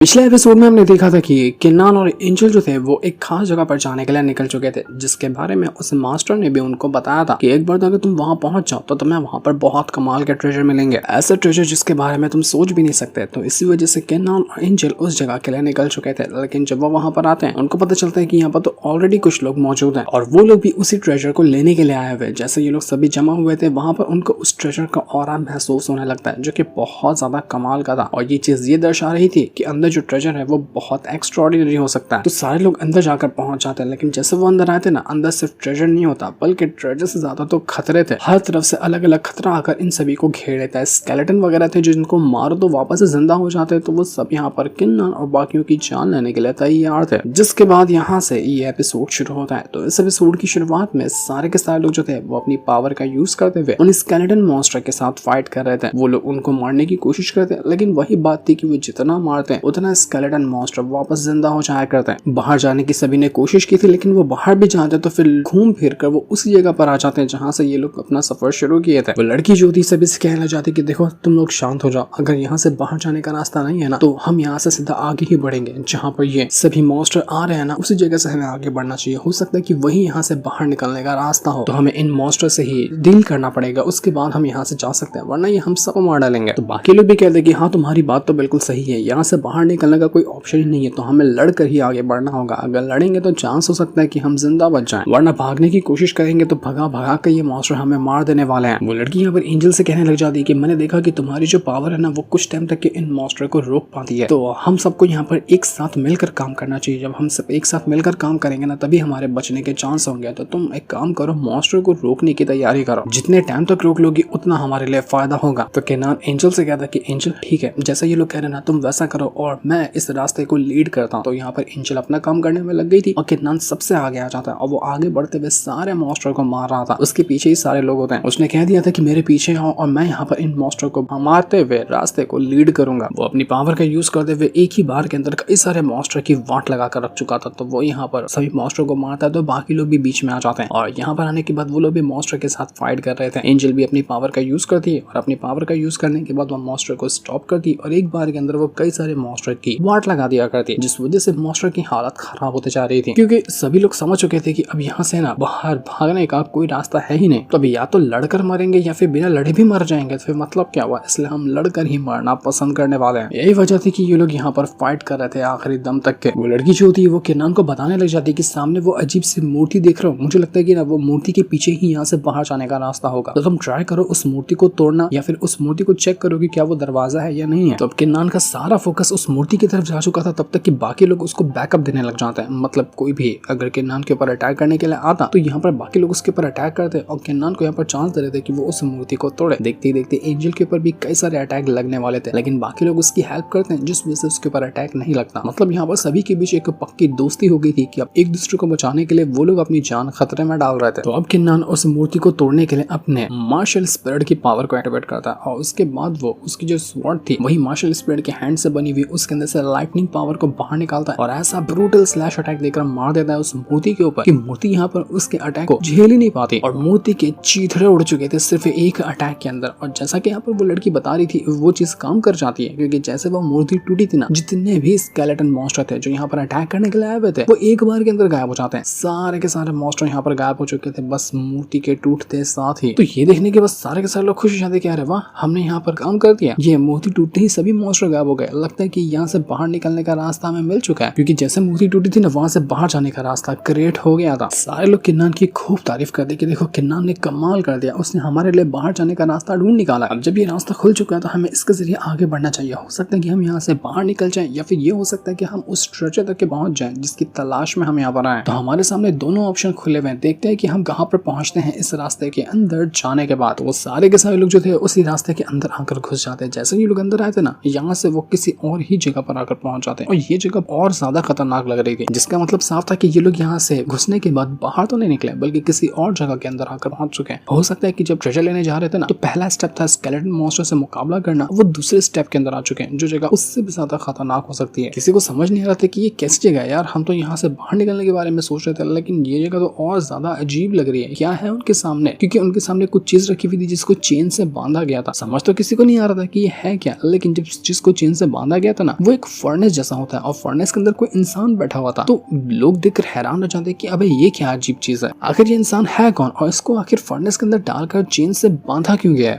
पिछले एपिसोड में हमने देखा था कि किन्नान और एंजल जो थे वो एक खास जगह पर जाने के लिए निकल चुके थे, जिसके बारे में उस मास्टर ने भी उनको बताया था कि एक बार अगर तुम वहां पहुंच जाओ तो तुम्हें वहां पर बहुत कमाल के ट्रेजर मिलेंगे, ऐसे ट्रेजर जिसके बारे में तुम सोच भी नहीं सकते। तो इसी वजह से किन्नान और एंजल उस जगह के लिए निकल चुके थे। लेकिन जब वो वहां पर आते हैं उनको पता चलता है कि यहाँ पर तो ऑलरेडी कुछ लोग मौजूद हैं और वो लोग भी उसी ट्रेजर को लेने के लिए आए हुए। जैसे ये लोग सभी जमा हुए थे वहां पर उनको उस ट्रेजर का ऑरा महसूस होने लगता है, जो कि बहुत ज्यादा कमाल का था। और ये चीज ये दर्शा रही थी कि अंदर जो ट्रेजर है वो बहुत एक्स्ट्राऑर्डिनरी हो सकता है। तो सारे लोग अंदर जाकर पहुंच जाते हैं, लेकिन जैसे वो अंदर आए थे ना, अंदर सिर्फ ट्रेजर नहीं होता बल्कि ट्रेजर से ज्यादा तो खतरे थे। हर तरफ से अलग अलग खतरा आकर इन सभी को घेर लेता है। स्केलेटन वगैरह थे जो जिनको मारो तो वापस से जिंदा हो जाते, तो वो सब यहाँ पर किन्नान और बाकियों की जान लेने के लिए तैयार थे। जिसके बाद यहाँ से ये एपिसोड शुरू होता है। तो इस एपिसोड की शुरुआत में सारे के सारे लोग जो थे वो अपनी पावर का यूज करते हुए उन स्केलेटन मॉन्स्टर के साथ फाइट कर रहे थे। वो लोग उनको मारने की कोशिश करते, लेकिन वही बात थी कि वो जितना मारते हैं उतना स्केलेटन मॉन्स्टर वापस जिंदा हो जाया करते हैं। बाहर जाने की सभी ने कोशिश की थी, लेकिन वो बाहर भी जाते तो फिर घूम फिर कर वो उसी जगह पर आ जाते हैं जहाँ से ये लोग अपना सफर शुरू किए थे। वो लड़की जो थी सभी से कहना चाहती कि देखो तुम लोग शांत हो जाओ, अगर यहाँ से बाहर जाने का रास्ता नहीं है ना तो हम यहाँ से सीधा आगे ही बढ़ेंगे। जहाँ पर ये सभी मॉन्स्टर आ रहे हैं ना उसी जगह से हमें आगे बढ़ना चाहिए। हो सकता है कि वही यहाँ से बाहर निकलने का रास्ता हो, तो हमें इन मॉन्स्टर से ही डील करना पड़ेगा, उसके बाद हम यहाँ से जा सकते हैं, वरना ये हम सबको मार डालेंगे। तो बाकी लोग भी कहते हैं कि हाँ तुम्हारी बात तो बिल्कुल सही है, यहाँ से बाहर निकलने का कोई ऑप्शन ही नहीं है, तो हमें लड़कर ही आगे बढ़ना होगा। अगर लड़ेंगे तो चांस हो सकता है कि हम जिंदा बच जाएं, वरना भागने की कोशिश करेंगे तो भगा भगा कर ये मॉन्स्टर हमें मार देने वाले हैं। वो लड़की यहाँ पर एंजल से कहने लग जाती है कि मैंने देखा कि तुम्हारी जो पावर है ना वो कुछ टाइम तक के इन मॉन्स्टर को रोक पाती है, तो हम सबको यहाँ पर एक साथ मिलकर काम करना चाहिए। जब हम सब एक साथ मिलकर काम करेंगे ना तभी हमारे बचने के चांस होंगे। तो तुम एक काम करो, मॉन्स्टर को रोकने की तैयारी करो, जितने टाइम तक रोक लोगी उतना हमारे लिए फायदा होगा। तो किन्नान एंजल से कहता है कि एंजल ठीक है, जैसा ये लोग कह रहे हैं ना तुम वैसा करो और मैं इस रास्ते को लीड करता हूँ। तो यहाँ पर एंजल अपना काम करने में लग गई थी और किन्नान सबसे आगे आ जाता है और वो आगे बढ़ते हुए सारे मॉन्स्टर को मार रहा था। उसके पीछे ही सारे लोग होते हैं। उसने कह दिया था कि मेरे पीछे आओ और मैं यहाँ पर इन मॉन्स्टर को मारते हुए रास्ते को लीड करूंगा। वो अपनी पावर का यूज करते हुए एक ही बार के अंदर कई सारे मॉन्स्टर की वाट लगा कर रख चुका था। तो वो यहाँ पर सभी मॉन्स्टर को मारता है तो बाकी लोग भी बीच में आ जाते हैं और यहाँ पर आने के बाद वो लोग भी मॉन्स्टर के साथ फाइट कर रहे थे। एंजल भी अपनी पावर का यूज करती है और अपनी पावर का यूज करने के बाद वो मॉन्स्टर को स्टॉप करती और एक बार के अंदर वो कई सारे मॉन्स्टर की वाट लगा दिया करती, जिस वजह से मॉन्स्टर की हालत खराब होते जा रही थी, क्योंकि सभी लोग समझ चुके थे कि अब यहाँ से ना बाहर भागने का कोई रास्ता है ही नहीं। तो अभी या तो लड़कर मरेंगे या फिर बिना लड़े भी मर जाएंगे, तो फिर मतलब क्या हुआ, इसलिए हम लड़कर ही मरना पसंद करने वाले हैं। यही वजह थी कि ये लोग यहाँ पर फाइट कर रहे थे आखिरी दम तक के। वो लड़की जो होती है वो किन्नान को बताने लग जाती है कि सामने वो अजीब सी मूर्ति देख रहा हूँ, मुझे लगता है कि ना वो मूर्ति के पीछे ही यहाँ से बाहर जाने का रास्ता होगा, तो तुम ट्राई करो उस मूर्ति को तोड़ना या फिर उस मूर्ति को चेक करो कि क्या वो दरवाजा है या नहीं है। तो अब किन्नान का सारा फोकस उस मूर्ति की तरफ जा चुका था तब तक कि बाकी लोग उसको बैकअप देने लग जाते हैं। मतलब कोई भी अगर किन्नान के ऊपर अटैक करने के लिए आता तो यहाँ पर बाकी लोग उसके ऊपर अटैक करते और किन्नान को यहाँ पर चांस दे रहे थे कि वो उस मूर्ति को तोड़े। देखते ही देखते एंजल के ऊपर भी कई सारे अटैक लगने वाले थे, लेकिन बाकी लोग उसकी हेल्प करते हैं जिस वजह से उसके ऊपर अटैक नहीं लगता। मतलब यहाँ पर सभी के बीच एक पक्की दोस्ती हो गई थी कि अब एक दूसरे को बचाने के लिए वो लोग अपनी जान खतरे में डाल रहे थे। तो अब किन्नान उस मूर्ति को तोड़ने के लिए अपने मार्शल स्पिरिट की पावर को एक्टिवेट करता है और उसके बाद वो उसकी जो स्वॉर्ड थी वही मार्शल स्पिरिट के हैंड से बनी हुई उसके अंदर से लाइटनिंग पावर को बाहर निकालता है और ऐसा ब्रूटल स्लैश अटैक देकर मार देता है उस मूर्ति के ऊपर कि मूर्ति यहाँ पर उसके अटैक को झेल ही नहीं पाती और मूर्ति के चीथड़े उड़ चुके थे सिर्फ एक अटैक के अंदर। और जैसा कि यहाँ पर वो लड़की बता रही थी वो चीज काम कर जाती है, क्योंकि जैसे वो मूर्ति टूटी थी ना, जितने भी स्केलेटन मॉन्स्टर थे जो यहाँ पर अटैक करने के लिए आए हुए थे वो एक बार के अंदर गायब हो जाते हैं। सारे के सारे मॉन्स्टर यहाँ पर गायब हो चुके थे बस मूर्ति के टूटते साथ ही। तो ये देखने के बाद सारे के सारे लोग खुश हो जाते, क्या वाह हमने यहाँ पर काम कर दिया, ये मूर्ति टूटते ही सभी मॉन्स्टर गायब हो गए। लगता है कि यहाँ से बाहर निकलने का रास्ता हमें मिल चुका है, क्योंकि जैसे मूर्ति टूटी थी ना वहां से बाहर जाने का रास्ता क्रिएट हो गया था। सारे लोग किन्नान की खूब तारीफ करते कि देखो किन्नान ने कमाल कर दिया, उसने हमारे लिए बाहर जाने का रास्ता ढूंढ निकाला। अब जब ये रास्ता खुल चुका है तो हमें इसके जरिए आगे बढ़ना चाहिए। हो सकता है कि हम यहाँ से बाहर निकल जाएं या फिर ये हो सकता है कि हम उस ट्रेजर तक के पहुंच जाएं जिसकी तलाश में हम यहाँ पर आए। तो हमारे सामने दोनों ऑप्शन खुले हुए हैं, देखते हैं कि हम कहाँ पर पहुंचते हैं इस रास्ते के अंदर जाने के बाद। वो सारे के सारे लोग जो थे उसी रास्ते के अंदर आकर घुस जाते हैं। जैसे ये लोग अंदर आए थे ना यहाँ से वो किसी और ही जगह पर आकर पहुंच जाते हैं और ये जगह और ज्यादा खतरनाक लग रही थी, जिसका मतलब साफ था कि ये लोग यहाँ से घुसने के बाद बाहर तो नहीं निकले बल्कि किसी और जगह के अंदर आकर पहुंच चुके हैं। हो सकता है कि जब ट्रेजर लेने जा रहे थे ना तो पहला स्टेप था स्केलेटन मॉन्स्टर से मुकाबला करना, वो दूसरे स्टेप के अंदर आ चुके हैं जो जगह उससे भी ज्यादा खतरनाक हो सकती है। किसी को समझ नहीं आ रहा था कि ये कैसी जगह है यार, हम तो यहाँ से बाहर निकलने के बारे में सोच रहे थे लेकिन ये जगह तो और ज्यादा अजीब लग रही है। क्या है उनके सामने, क्योंकि उनके सामने कुछ चीज रखी हुई थी जिसको चेन से बांधा गया था। समझ तो किसी को नहीं आ रहा था कि ये है क्या, लेकिन जब जिसको चेन से बांधा गया था ना ना वो एक फर्नेस जैसा होता है और फर्नेस के अंदर कोई इंसान बैठा हुआ था। तो लोग देखकर हैरान रह जाते कि अबे ये क्या अजीब चीज है, आखिर ये इंसान है कौन और इसको आखिर फर्नेस के अंदर डालकर चेन से बांधा क्यों गया है।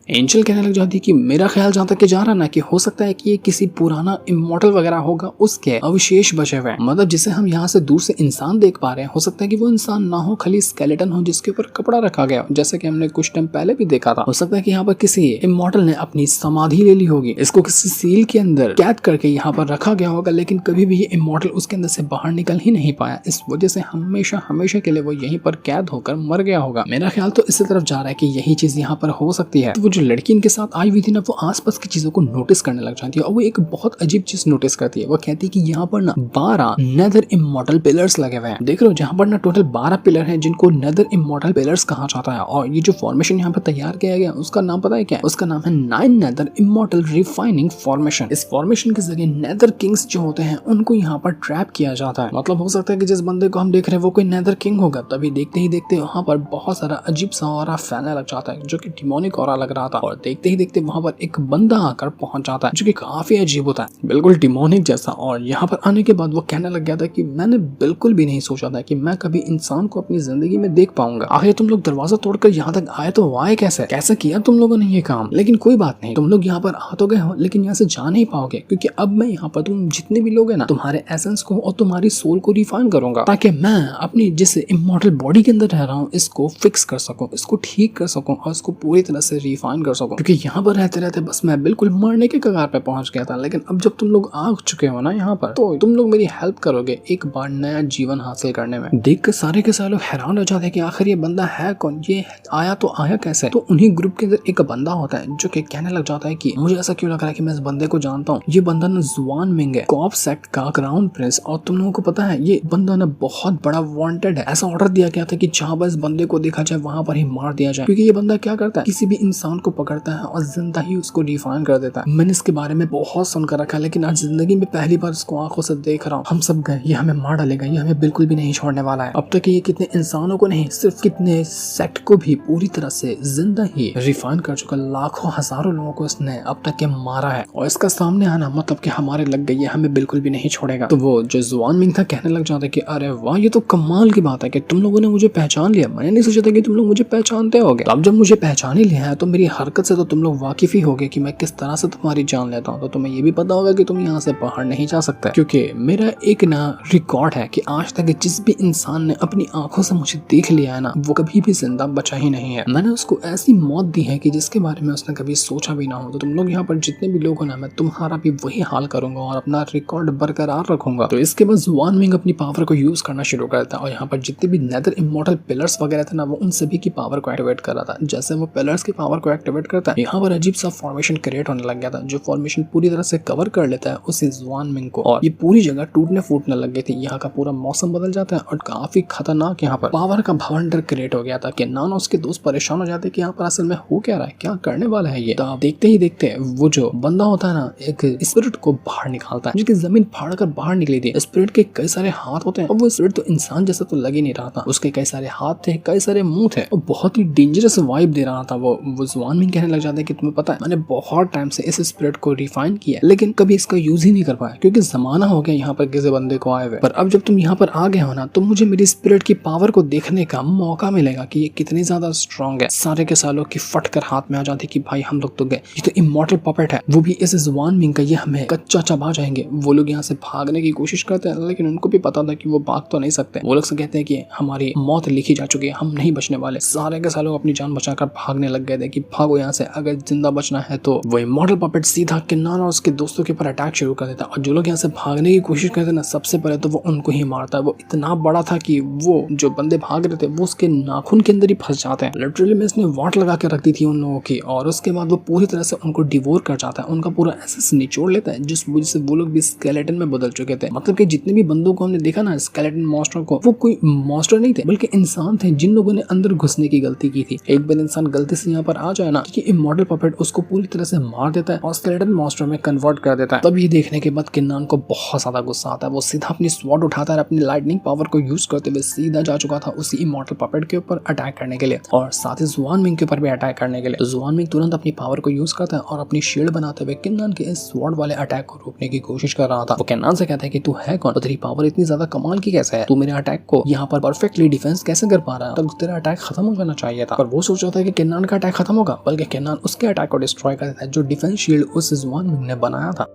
एंजल कहने लग जाती है कि मेरा ख्याल जहाँ तक कि जा रहा ना कि हो सकता है कि ये किसी पुराना इमॉर्टल वगैरह होगा, उसके अवशेष बचे हुए, मतलब जिसे हम यहाँ से दूर से इंसान देख पा रहे हैं, हो सकता है कि वो इंसान ना हो, खाली स्केलेटन हो जिसके ऊपर कपड़ा रखा गया, जैसे कि हमने कुछ टाइम पहले भी देखा था। हो सकता है कि यहाँ पर किसी इमॉर्टल ने अपनी समाधि ले ली होगी, इसको किसी सील के अंदर कैद करके यहाँ पर रखा गया होगा, लेकिन कभी भी ये इमॉर्टल उसके अंदर से बाहर निकल ही नहीं पाया। इस वजह से हमेशा हमेशा के लिए वो यहीं पर कैद होकर मर गया होगा। मेरा ख्याल तो इसी तरफ जा रहा है कि यही चीज यहाँ पर हो सकती है। वो जो लड़की इनके साथ आई हुई थी ना, वो आसपास की चीजों को नोटिस करने लग जाती है और वो एक बहुत अजीब चीज नोटिस करती है। वो कहती है कि यहाँ पर ना 12 नेदर इमॉर्टल पिलर्स लगे हुए हैं। देख रहे हो, जहाँ पर ना टोटल 12 पिलर हैं जिनको नेदर इमॉर्टल पिलर्स कहा जाता है। और ये जो फॉर्मेशन यहाँ पर तैयार किया गया उसका नाम पता है क्या है? उसका नाम है 9 नेदर इमॉर्टल रिफाइनिंग फॉर्मेशन। इस फॉर्मेशन के जरिए नेदर किंग्स जो होते हैं उनको यहाँ पर ट्रैप किया जाता है। मतलब हो सकता है कि जिस बंदे को हम देख रहे हैं वो कोई नेदर किंग होगा, तभी देखते ही देखते वहाँ पर बहुत सारा अजीब सा ऑरा फैलने लग जाता है जो कि डिमोनिक ऑरा लग रहा था। और देखते ही देखते वहाँ पर एक बंदा आकर पहुंच जाता है जो कि काफी अजीब होता है, बिल्कुल डिमोनिक जैसा। और यहाँ पर आने के बाद वो कहने लग गया था कि मैंने बिल्कुल भी नहीं सोचा था कि मैं कभी इंसान को अपनी जिंदगी में देख पाऊंगा। आखिर तुम लोग दरवाजा तोड़कर यहाँ तक आए तो आए कैसे किया तुम लोगों ने ये काम? लेकिन कोई बात नहीं, तुम लोग यहाँ पर आ तो गए हो, लेकिन यहाँ से जा नहीं पाओगे, क्योंकि अब मैं यहाँ पर तुम जितने भी लोग हैं ना, तुम्हारे एसेंस को और तुम्हारी सोल को रिफाइन करूंगा, ताकि मैं अपनी जिस इमॉर्टल बॉडी के अंदर रह रहा हूँ इसको फिक्स कर सकूँ, इसको ठीक कर सकूँ और इसको पूरी तरह से रिफाइन कर सकूँ। क्योंकि यहाँ पर रहते रहते बस मैं बिल्कुल मरने के कगार पे पहुंच गया था। लेकिन अब जब तुम लोग आ चुके हो ना यहाँ पर, तो तुम लोग मेरी हेल्प करोगे एक बार नया जीवन हासिल करने में। देख कर सारे के सारे लोग हैरान हो जाते हैं कि आखिर ये बंदा है कौन, ये आया तो आया कैसे। तो उन्हीं ग्रुप के अंदर एक बंदा होता है जो कि कहने लग जाता है कि मुझे ऐसा क्यों लग रहा है कि मैं इस बंदे को जानता हूँ। ये बंदा ना जुआन मिंग है, कॉप सेक्ट का क्राउन प्रिंस। और तुम लोगों को पता है ये बंदा ना बहुत बड़ा वांटेड है। ऐसा ऑर्डर दिया गया था कि जहाँ पर इस बंदे को देखा जाए वहां पर ही मार दिया जाए, क्योंकि ये बंदा क्या करता है, किसी भी इंसान को पकड़ता है और जिंदा ही उसको रिफाइन कर देता है। मैंने इसके बारे में बहुत सुनकर रखा है, लेकिन आज जिंदगी में पहली बार इसको आंखों से देख रहा हूँ। हम सब गए, ये हमें मार डालेगा, ये हमें बिल्कुल भी नहीं छोड़ने वाला है। अब तक ये कितने इंसानों को नहीं, सिर्फ कितने सेक्ट को भी पूरी तरह से जिंदा ही रिफाइन कर चुका। लाखों हजारों लोगों को इसने अब तक के मारा है और इसका सामने आना मतलब कि हमारे लग गई है, हमें बिल्कुल भी नहीं छोड़ेगा। तो वो जो जुआन मिंग था कहने लग जाता है कि अरे वाह, ये तो कमाल की बात है कि तुम लोगों ने मुझे पहचान लिया। मैंने नहीं सोचा था कि तुम लोग मुझे पहचानते होगे। अब जब मुझे पहचान ही लिया है तो मेरी हरकत से तो तुम लोग वाकिफ ही होगे कि मैं किस तरह से तुम्हारी जान लेता हूँ। तो तुम्हें ये भी पता होगा कि तुम यहाँ से बाहर नहीं जा सकते, क्योंकि मेरा एक ना रिकॉर्ड है कि आज तक जिस भी इंसान ने अपनी आंखों से मुझे देख लिया है ना, वो कभी भी जिंदा बचा ही नहीं है। मैंने उसको ऐसी मौत दी है कि जिसके बारे में उसने कभी सोचा भी ना हो। तो तुम लोग यहाँ पर जितने भी लोग हो ना, मैं तुम्हारा भी वही हाल करूंगा और अपना रिकॉर्ड बरकरार रखूंगा। तो इसके बाद जुआन मिंग अपनी पावर को यूज करना शुरू करता है और यहाँ पर जितने भी नेदर इमॉर्टल पिलर्स वगैरह थे ना, वो उन सभी की पावर को एक्टिवेट कर रहा था। जैसे वो पिलर्स की पावर को एक्टिवेट करता है, यहाँ पर अजीब सा फॉर्मेशन क्रिएट होने लग गया था, जो फॉर्मेशन पूरी तरह से कवर कर लेता है उसी जुआन मिंग को। और ये पूरी जगह टूटने फूटने लग गई थी। यहाँ का पूरा मौसम बदल जाता है और काफी खतरनाक यहाँ पर पावर का भवंडर क्रिएट हो गया था कि नाना उसके दोस्त परेशान हो जाते कि यहाँ पर असल में हो क्या रहा है, क्या करने वाला है ये। तो देखते ही देखते वो जो बंदा होता है ना, एक स्पिरिट को बाहर निकालता है, जिसकी जमीन फाड़ कर बाहर निकली थी। स्पिरिट के कई सारे हाथ होते हैं और वो स्पिरिट तो इंसान जैसा तो लग ही नहीं रहा था। उसके कई सारे हाथ थे, कई सारे मुंह थे और बहुत ही डेंजरस वाइब दे रहा था वो जुआन मिंग कहने लग जाता है कि तुम्हें पता है, मैंने बहुत टाइम से इस स्पिरिट को रिफाइन किया, लेकिन कभी इसका यूज ही नहीं कर पाया, क्योंकि जमाना हो गया यहाँ पर किसी बंदे को आए हुए। पर अब जब तुम यहाँ पर आ गए हो ना, तो मुझे मेरी स्पिरिट की पावर को देखने का मौका मिलेगा कि ये कितनी ज्यादा स्ट्रॉन्ग है। सारे के सालों की फट कर हाथ में आ जाती कि भाई हम लोग तो गए, ये तो इमॉर्टल पपेट है, वो भी इस जुआन मिंग का, ये हमें कच्चा चबा जाएंगे। वो लोग यहाँ से भागने की कोशिश करते हैं, लेकिन उनको भी पता था कि वो भाग तो नहीं सकते। वो लोग से कहते हैं कि हमारी मौत लिखी जा चुकी है, हम नहीं बचने वाले। सारे के सालों अपनी जान बचाकर भागने लग गए थे कि भागो यहाँ से, अगर जिंदा बचना है। तो वो इमॉर्टल पपेट सीधा किन्नान और उसके दोस्तों के ऊपर अटैक शुरू कर देता, और जो लोग यहाँ से भागने की कोशिश करते ना, सबसे पहले तो वो उनको ही मारता है। वो इतना बड़ा था कि वो जो बंदे भाग रहे थे वो उसके नाखून के अंदर ही फंस जाते हैं। लिटरली में इसने वाट लगा के रख दी थी उन लोगों की, और उसके बाद वो पूरी तरह से उनको डिवोर कर जाता है, उनका पूरा एसेंस निचोड़ लेता है, जिस वजह से वो लोग भी स्केलेटन में बदल चुके थे। मतलब कि जितने भी बंदों को हमने देखा ना स्केलेटन मॉन्स्टर को, वो कोई मॉन्स्टर नहीं थे, बल्कि इंसान थे जिन लोगों ने अंदर घुसने की गलती की थी। एक बार इंसान गलती से यहाँ पर आ जाए है ना कि इमॉर्टल पपेट उसको पूरी तरह से मार देता है और स्केलेटन मॉन्स्टर में कन्वर्ट कर देता है। तब ये देखने के बाद किन्नान को बहुत ज्यादा गुस्सा आता है। वो सीधा अपनी स्वॉर्ड उठाता है, अपनी लाइटनिंग पावर को यूज करते हुए सीधा जा चुका था उसी इमॉर्टल पपेट के ऊपर अटैक करने के लिए और साथ ही जुआन मिंग के ऊपर भी अटैक करने के लिए। जुआन मिंग तुरंत अपनी पावर को यूज करता है और अपनी शील्ड बनाते हुए किन्नान के इस स्वॉर्ड वाले अटैक को रोकने की कोशिश कर रहा था। वो किन्नान से कहता है कि तू है कौन, तेरी पावर इतनी ज्यादा कमाल की कैसे है, तू मेरे अटैक को यहाँ पर परफेक्टली डिफेंस कैसे कर पा रहा है, तब तेरा अटैक खत्म हो जाना चाहिए था। पर वो सोच रहा था कि किन्नान का अटैक खत्म होगा, बल्कि किन्नान उसके अटैक को डिस्ट्रॉय कर देता है जो डिफेंस शील्ड उस जुआन मिंग ने बनाया था।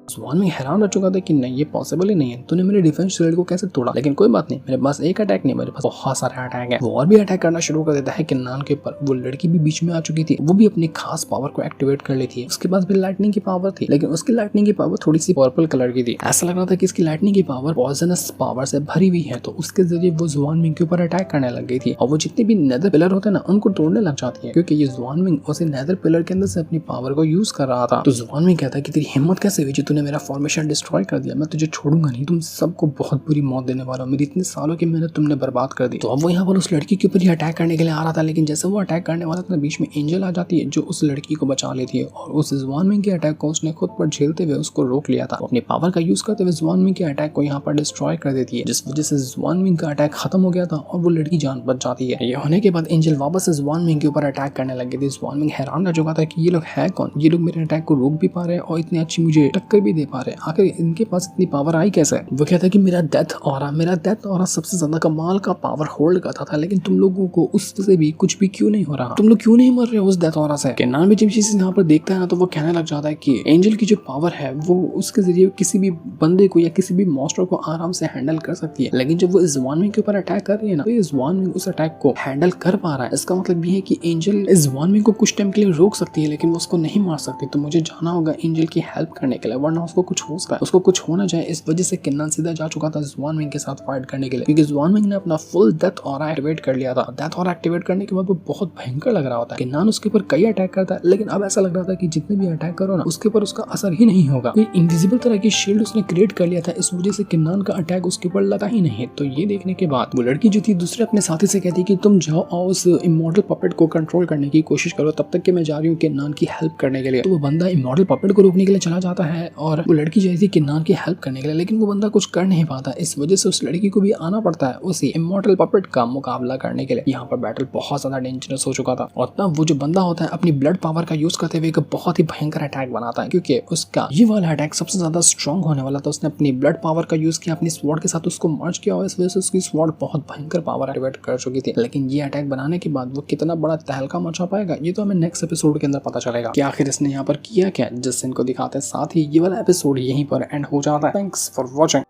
जुआन मिंग हैरान रह चुका था कि नहीं, ये पॉसिबल ही नहीं है, तूने मेरे डिफेंस शील्ड को कैसे तोड़ा। लेकिन कोई बात नहीं, मेरे पास एक अटैक नहीं, मेरे पास बहुत सारे अटैक है। वो और भी अटैक करना शुरू कर देता है किन्नान के ऊपर। वो लड़की भी बीच में आ चुकी थी, वो भी अपनी खास पावर को एक्टिवेट कर लेती है। उसके पास भी लाइटनिंग की पावर थी, लेकिन उसकी लाइटनिंग की पावर थोड़ी सी पर्पल कलर की थी। ऐसा लग रहा था कि इसकी लाइटनिंग की पावर पॉइजनस पावर से भरी हुई है, तो उसके जरिए वो जुआन मिंग के ऊपर अटैक करने लग गई थी और वो जितने भी नेदर पिलर होते हैं ना, उनको तोड़ने लग जाती है, क्योंकि ये जुआन मिंग उसे नेदर पिलर के अंदर से अपनी पावर को यूज कर रहा था। तो जुआन मिंग कहता है कि तेरी हिम्मत कैसे हुई, तूने मेरा फॉर्मेशन डिस्ट्रॉय कर दिया, मैं तुझे छोड़ूंगा नहीं, तुम सबको बहुत बुरी मौत देने वाला हूं, मेरी इतने सालों की मेहनत तुमने बर्बाद कर दी। तो अब वो यहाँ पर उस लड़की के ऊपर ही अटैक करने के लिए आ रहा था, लेकिन जैसे वो अटैक करने वाला था, बीच में एंजल आ जाती है जो उस लड़की को बचा लेती है और उस जुआन मिंग के अटैक को उसने खुद पर झेलते हुए उसको रोक लिया था। अपनी पावर का यूज करते हुए जुआन मिंग के अटैक को यहाँ पर डिस्ट्रॉय कर देती है, जिस वजह से जुआन मिंग का अटैक खत्म हो गया था और वो लड़की जान बच जाती है। ये होने के बाद एंजल वापस से जुआन मिंग के ऊपर अटैक करने लग गई थी। जुआन मिंग हैरान रह चुका था कि ये लोग है कौन, ये लोग मेरे अटैक को रोक भी पा रहे हैं और इतनी अच्छी मुझे टक्कर भी दे पा रहे हैं, आखिर इनके पास इतनी पावर आई कैसे। वो कहता है कि मेरा डेथ ऑरा सबसे ज्यादा कमाल का पावर होल्ड करता था, लेकिन तुम लोगों को उससे भी कुछ भी क्यों नहीं हो रहा, तुम लोग क्यों नहीं मर रहे हो उस डेथ ऑरा से। किन्नान भी जब चीज यहाँ पर देखता है ना, तो वो कहने लग जाता है कि एंजल की जो पावर है वो उसके जरिए किसी भी बंदे को या किसी भी मॉन्स्टर को आराम से हैंडल कर सकती है, लेकिन जब वो इस जुआन मिंग के ऊपर अटैक कर रही है ना, तो ये जुआन मिंग उस अटैक को हैंडल कर पा रहा है। इसका मतलब ये है कि एंजल इस जुआन मिंग को कुछ टाइम के लिए रोक सकती है, लेकिन वो उसको नहीं मार सकती। तो मुझे जाना होगा एंजल की हेल्प करने के लिए, वरना उसको कुछ हो सकता है, उसको कुछ होना जाए। इस वजह से किन्नान सीधा जा चुका था जुआन मिंग के साथ फाइट करने के लिए, क्योंकि जुआन मिंग ने अपना फुल डेथ ऑरा एक्टिवेट कर लिया था। डेथ ऑरा एक्टिवेट करने के बाद वो बहुत भयंकर लग रहा होता है। किन्नान उसके ऊपर कई अटैक करता है, लेकिन अब ऐसा लग रहा था कि जितने भी अटैक करो ना, उसके ऊपर उसका असर ही नहीं होगा। कोई इनविजिबल तरह की शील्ड उसने क्रिएट कर लिया था, इस वजह से किन्नान का अटैक उसके ऊपर लगा ही नहीं। तो ये देखने के बाद वो लड़की जो थी दूसरे अपने साथी से कहती कि तुम जाओ और उस इमॉर्टल पपेट को कंट्रोल करने की कोशिश करो, तब तक कि मैं जा रही हूँ किन्नान की हेल्प करने के लिए। तो वो बंदा इमॉर्टल पपेट को रोकने के लिए चला जाता है और वो लड़की जाती है किन्नान की हेल्प करने के लिए, लेकिन वो बंदा कुछ कर नहीं पाता। इस वजह से उस लड़की को भी आना पड़ता है उसी इमॉर्टल पपेट का मुकाबला करने के लिए। यहाँ पर बैटल बहुत ज्यादा डेंजरस हो चुका था और तब वो जो बंदा होता है अपनी ब्लड पावर का यूज करते हुए एक बहुत ही भयंकर अटैक बनाता है, क्योंकि उसका ये वाला अटैक सबसे ज्यादा स्ट्रॉन्ग होने वाला था। उसने अपनी ब्लड पावर का यूज किया, अपनी स्वॉर्ड के साथ उसको मर्ज किया और इस वजह से उसकी स्वॉर्ड बहुत भयंकर पावर एक्टिवेट कर चुकी थी। लेकिन ये अटैक बनाने के बाद वो कितना बड़ा तहलका मचा पाएगा, ये तो हमें नेक्स्ट एपिसोड के अंदर पता चलेगा कि आखिर इसने यहाँ पर किया क्या, जिससे इनको दिखाते हैं। साथ ही ये वाला एपिसोड यहीं पर एंड हो जाता है। Thanks for watching.